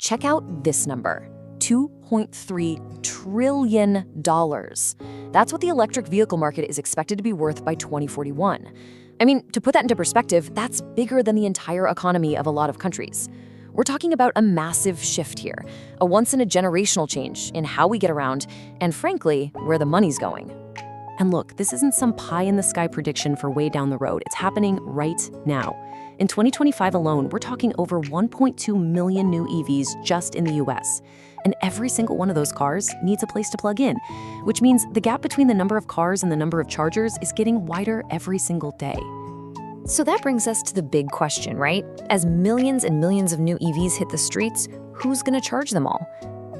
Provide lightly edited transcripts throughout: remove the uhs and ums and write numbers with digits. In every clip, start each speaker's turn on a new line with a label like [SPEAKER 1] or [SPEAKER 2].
[SPEAKER 1] Check out this number, $2.3 trillion. That's what the electric vehicle market is expected to be worth by 2041. I mean, to put that into perspective, that's bigger than the entire economy of a lot of countries. We're talking about a massive shift here, a once-in-a-generational change in how we get around, and frankly, where the money's going. And look, this isn't some pie-in-the-sky prediction for way down the road. It's happening right now. In 2025 alone, we're talking over 1.2 million new EVs just in the US. And every single one of those cars needs a place to plug in, which means the gap between the number of cars and the number of chargers is getting wider every single day. So that brings us to the big question, right? As millions and millions of new EVs hit the streets, who's going to charge them all?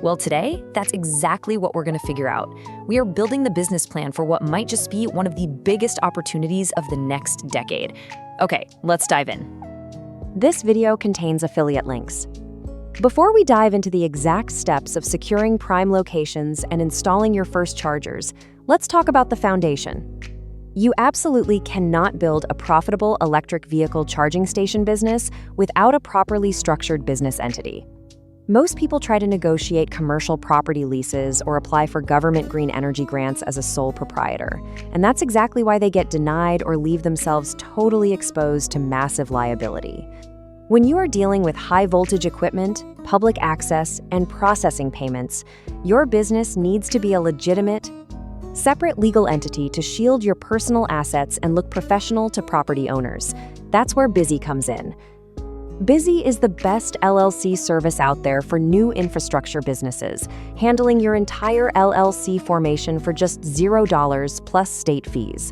[SPEAKER 1] Well, today, that's exactly what we're going to figure out. We are building the business plan for what might just be one of the biggest opportunities of the next decade. Okay, let's dive in.
[SPEAKER 2] This video contains affiliate links. Before we dive into the exact steps of securing prime locations and installing your first chargers, let's talk about the foundation. You absolutely cannot build a profitable electric vehicle charging station business without a properly structured business entity. Most people try to negotiate commercial property leases or apply for government green energy grants as a sole proprietor, and that's exactly why they get denied or leave themselves totally exposed to massive liability. When you are dealing with high-voltage equipment, public access, and processing payments, your business needs to be a legitimate, separate legal entity to shield your personal assets and look professional to property owners. That's where Busy comes in. Busy is the best LLC service out there for new infrastructure businesses, handling your entire LLC formation for just $0 plus state fees.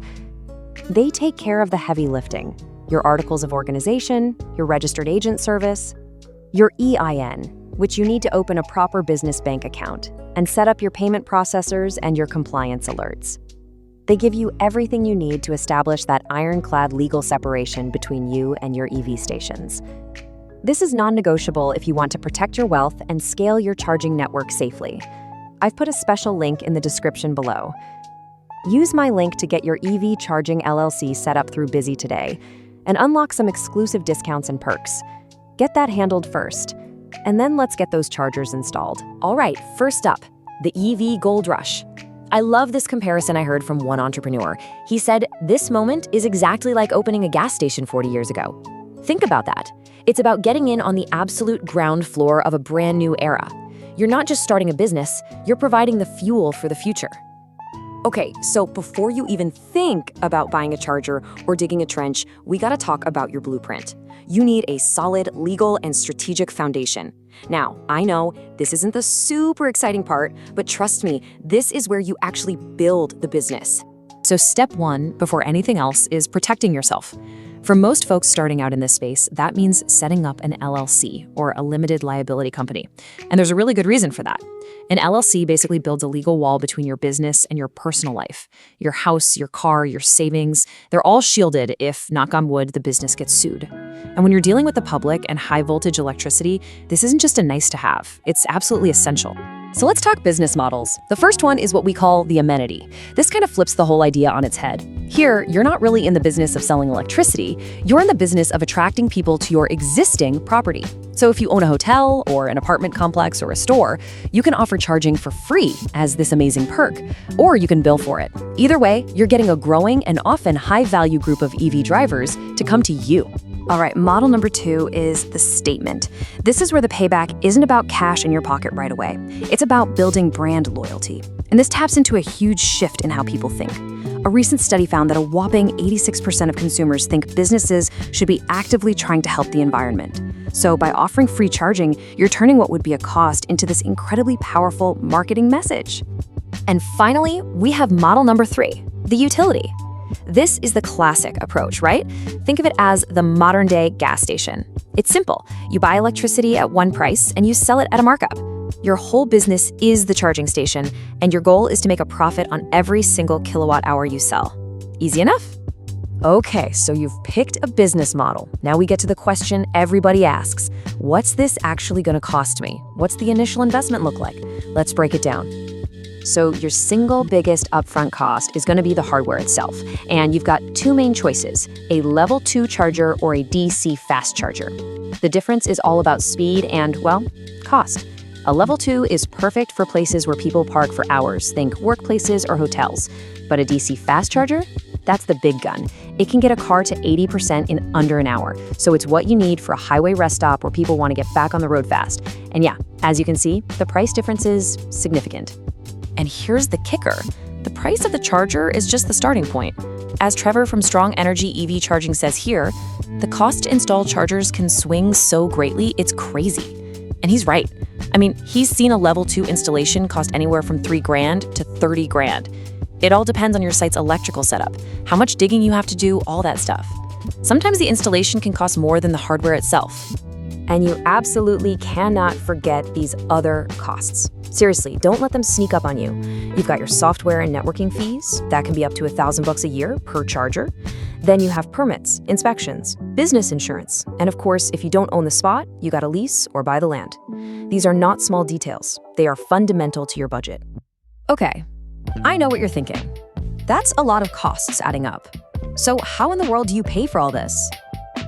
[SPEAKER 2] They take care of the heavy lifting: your articles of organization, your registered agent service, your EIN, which you need to open a proper business bank account, and set up your payment processors and your compliance alerts. They give you everything you need to establish that ironclad legal separation between you and your EV stations. This is non-negotiable if you want to protect your wealth and scale your charging network safely. I've put a special link in the description below. Use my link to get your EV charging LLC set up through Busy today and unlock some exclusive discounts and perks. Get that handled first, and then let's get those chargers installed.
[SPEAKER 1] All right, first up, the EV gold rush. I love this comparison I heard from one entrepreneur. He said, this moment is exactly like opening a gas station 40 years ago. Think about that. It's about getting in on the absolute ground floor of a brand new era. You're not just starting a business, you're providing the fuel for the future. Okay, so before you even think about buying a charger or digging a trench, we gotta talk about your blueprint. You need a solid legal and strategic foundation. Now, I know this isn't the super exciting part, but trust me, this is where you actually build the business. So step one, before anything else, is protecting yourself. For most folks starting out in this space, that means setting up an LLC, or a limited liability company. And there's a really good reason for that. An LLC basically builds a legal wall between your business and your personal life. Your house, your car, your savings, they're all shielded if, knock on wood, the business gets sued. And when you're dealing with the public and high-voltage electricity, this isn't just a nice-to-have, it's absolutely essential. So let's talk business models. The first one is what we call the amenity. This kind of flips the whole idea on its head. Here, you're not really in the business of selling electricity, you're in the business of attracting people to your existing property. So if you own a hotel or an apartment complex or a store, you can offer charging for free as this amazing perk, or you can bill for it. Either way, you're getting a growing and often high-value group of EV drivers to come to you. All right, model number 2 is the statement. This is where the payback isn't about cash in your pocket right away. It's about building brand loyalty. And this taps into a huge shift in how people think. A recent study found that a whopping 86% of consumers think businesses should be actively trying to help the environment. So by offering free charging, you're turning what would be a cost into this incredibly powerful marketing message. And finally, we have model number 3, the utility. This is the classic approach, right? Think of it as the modern-day gas station. It's simple. You buy electricity at one price and you sell it at a markup. Your whole business is the charging station, and your goal is to make a profit on every single kilowatt hour you sell. Easy enough? Okay, so you've picked a business model. Now we get to the question everybody asks. What's this actually going to cost me? What's the initial investment look like? Let's break it down. So your single biggest upfront cost is going to be the hardware itself. And you've got two main choices, a level 2 charger or a DC fast charger. The difference is all about speed and, well, cost. A level 2 is perfect for places where people park for hours, think workplaces or hotels. But a DC fast charger? That's the big gun. It can get a car to 80% in under an hour. So it's what you need for a highway rest stop where people want to get back on the road fast. And yeah, as you can see, the price difference is significant. And here's the kicker. The price of the charger is just the starting point. As Trevor from Strong Energy EV Charging says here, the cost to install chargers can swing so greatly, it's crazy. And he's right. I mean, he's seen a level 2 installation cost anywhere from $3,000 to $30,000. It all depends on your site's electrical setup, how much digging you have to do, all that stuff. Sometimes the installation can cost more than the hardware itself. And you absolutely cannot forget these other costs. Seriously, don't let them sneak up on you. You've got your software and networking fees. That can be up to $1,000 a year per charger. Then you have permits, inspections, business insurance. And of course, if you don't own the spot, you got to lease or buy the land. These are not small details. They are fundamental to your budget. Okay, I know what you're thinking. That's a lot of costs adding up. So how in the world do you pay for all this?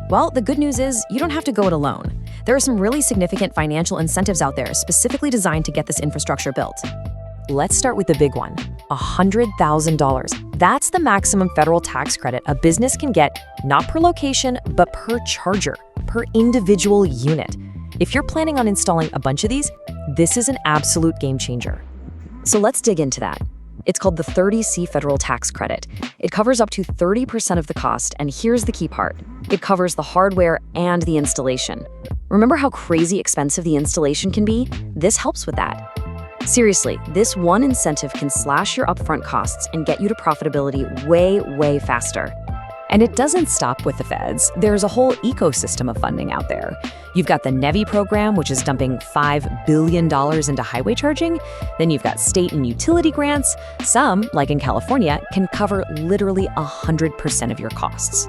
[SPEAKER 1] Well, the good news is you don't have to go it alone. There are some really significant financial incentives out there specifically designed to get this infrastructure built. Let's start with the big one, $100,000. That's the maximum federal tax credit a business can get, not per location, but per charger, per individual unit. If you're planning on installing a bunch of these, this is an absolute game changer. So let's dig into that. It's called the 30C federal tax credit. It covers up to 30% of the cost, and here's the key part. It covers the hardware and the installation. Remember how crazy expensive the installation can be? This helps with that. Seriously, this one incentive can slash your upfront costs and get you to profitability way faster. And it doesn't stop with the feds. There's a whole ecosystem of funding out there. You've got the NEVI program, which is dumping $5 billion into highway charging. Then you've got state and utility grants. Some, like in California, can cover literally 100% of your costs.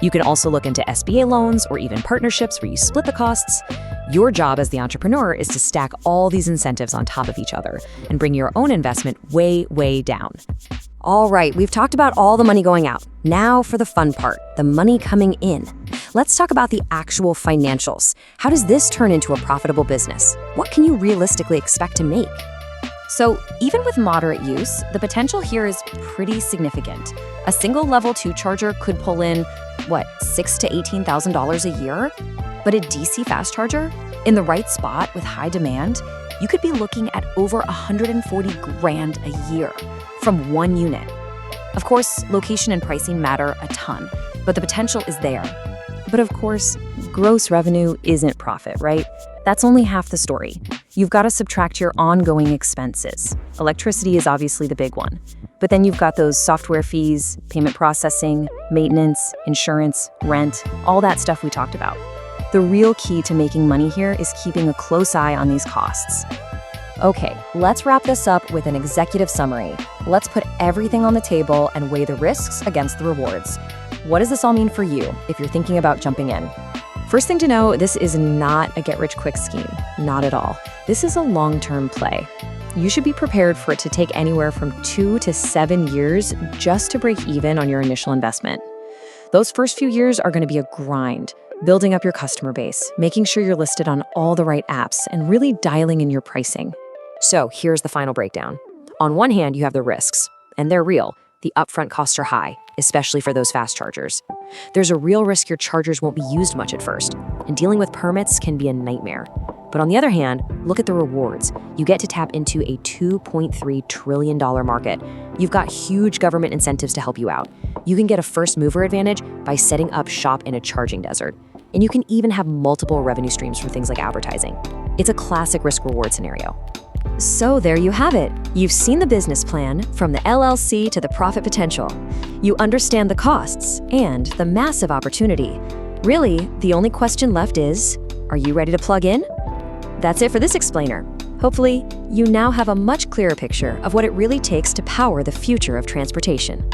[SPEAKER 1] You can also look into SBA loans or even partnerships where you split the costs. Your job as the entrepreneur is to stack all these incentives on top of each other and bring your own investment way down. All right, we've talked about all the money going out. Now for the fun part, the money coming in. Let's talk about the actual financials. How does this turn into a profitable business? What can you realistically expect to make? So even with moderate use, the potential here is pretty significant. A single level 2 charger could pull in, $6,000 to $18,000 a year? But a DC fast charger, in the right spot with high demand, you could be looking at over $140,000 a year from one unit. Of course, location and pricing matter a ton, but the potential is there. But of course, gross revenue isn't profit, right? That's only half the story. You've got to subtract your ongoing expenses. Electricity is obviously the big one. But then you've got those software fees, payment processing, maintenance, insurance, rent, all that stuff we talked about. The real key to making money here is keeping a close eye on these costs. Okay, let's wrap this up with an executive summary. Let's put everything on the table and weigh the risks against the rewards. What does this all mean for you if you're thinking about jumping in? First thing to know, this is not a get-rich-quick scheme. Not at all. This is a long-term play. You should be prepared for it to take anywhere from 2 to 7 years just to break even on your initial investment. Those first few years are going to be a grind, building up your customer base, making sure you're listed on all the right apps, and really dialing in your pricing. So here's the final breakdown. On one hand, you have the risks, and they're real. The upfront costs are high, especially for those fast chargers. There's a real risk your chargers won't be used much at first, and dealing with permits can be a nightmare. But on the other hand, look at the rewards. You get to tap into a $2.3 trillion market. You've got huge government incentives to help you out. You can get a first mover advantage by setting up shop in a charging desert. And you can even have multiple revenue streams from things like advertising. It's a classic risk-reward scenario. So there you have it. You've seen the business plan from the LLC to the profit potential. You understand the costs and the massive opportunity. Really, the only question left is, are you ready to plug in? That's it for this explainer. Hopefully, you now have a much clearer picture of what it really takes to power the future of transportation.